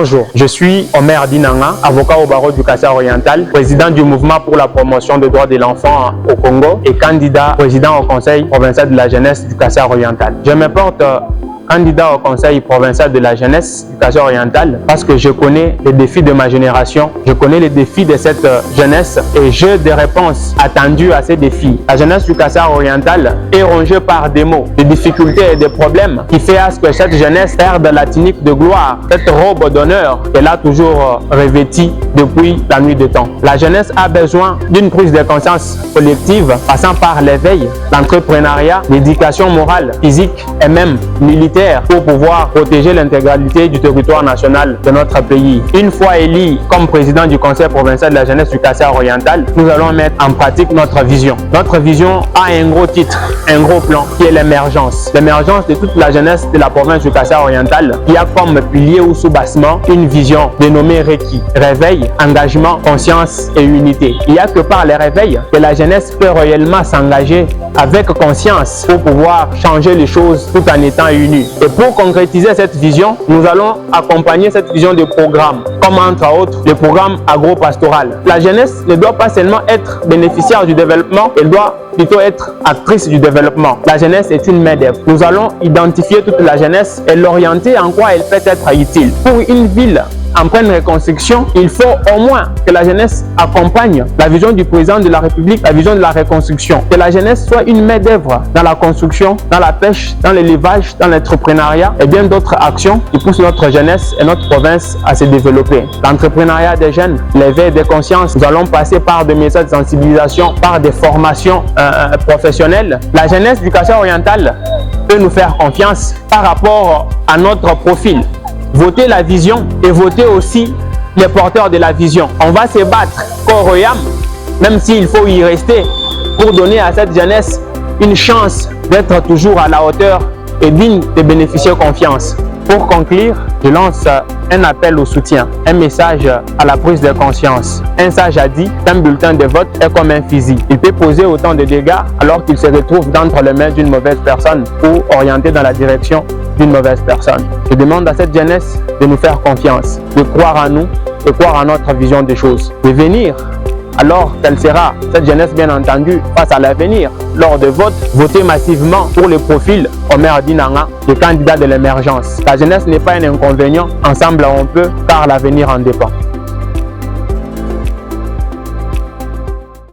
Bonjour, je suis Omer Dinanga, avocat au barreau du Kasai oriental, président du mouvement pour la promotion des droits de l'enfant au Congo et candidat président au conseil provincial de la jeunesse du Kasai oriental. Je me porte candidat au conseil provincial de la jeunesse du Kasai oriental parce que je connais les défis de ma génération, je connais les défis de cette jeunesse et j'ai des réponses attendues à ces défis. La jeunesse du Kasai oriental est rongée par des maux, des difficultés et des problèmes qui fait à ce que cette jeunesse perde la tunique de gloire, cette robe d'honneur qu'elle a toujours revêtie depuis la nuit des temps. La jeunesse a besoin d'une prise de conscience collective passant par l'éveil, l'entrepreneuriat, l'éducation morale, physique et même militaire pour pouvoir protéger l'intégralité du territoire national de notre pays. Une fois élu comme président du conseil provincial de la jeunesse du Kasai oriental, nous allons mettre en pratique notre vision. Notre vision a un gros titre, un gros plan qui est l'émergence. L'émergence de toute la jeunesse de la province du Kasai oriental qui a comme pilier ou sous-bassement une vision dénommée REKI. Réveil, engagement, conscience et unité. Il n'y a que par les réveils que la jeunesse peut réellement s'engager avec conscience pour pouvoir changer les choses tout en étant unis. Et pour concrétiser cette vision, nous allons accompagner cette vision de programmes, comme entre autres le programme agro-pastoral. La jeunesse ne doit pas seulement être bénéficiaire du développement, elle doit plutôt être actrice du développement. La jeunesse est une main-d'œuvre. Nous allons identifier toute la jeunesse et l'orienter en quoi elle peut être utile. Pour une ville en pleine reconstruction, il faut au moins que la jeunesse accompagne la vision du président de la République, la vision de la reconstruction. Que la jeunesse soit une main-d'œuvre dans la construction, dans la pêche, dans l'élevage, dans l'entrepreneuriat et bien d'autres actions qui poussent notre jeunesse et notre province à se développer. L'entrepreneuriat des jeunes, l'éveil des consciences, nous allons passer par des messages de sensibilisation, par des formations professionnelles. La jeunesse du Kasai oriental peut nous faire confiance par rapport à notre profil. Voter la vision et voter aussi les porteurs de la vision. On va se battre corps et âme, même s'il faut y rester, pour donner à cette jeunesse une chance d'être toujours à la hauteur et digne de bénéficier confiance. Pour conclure, je lance un appel au soutien, un message à la prise de conscience. Un sage a dit qu'un bulletin de vote est comme un fusil. Il peut poser autant de dégâts alors qu'il se retrouve entre les mains d'une mauvaise personne ou orienté dans la direction d'une mauvaise personne. Je demande à cette jeunesse de nous faire confiance, de croire en nous, de croire en notre vision des choses, de venir alors quelle sera cette jeunesse bien entendu face à l'avenir. Lors de vote, votez massivement pour le profil Omer Dinanga, le candidat de l'émergence. La jeunesse n'est pas un inconvénient, ensemble on peut car l'avenir en dépend.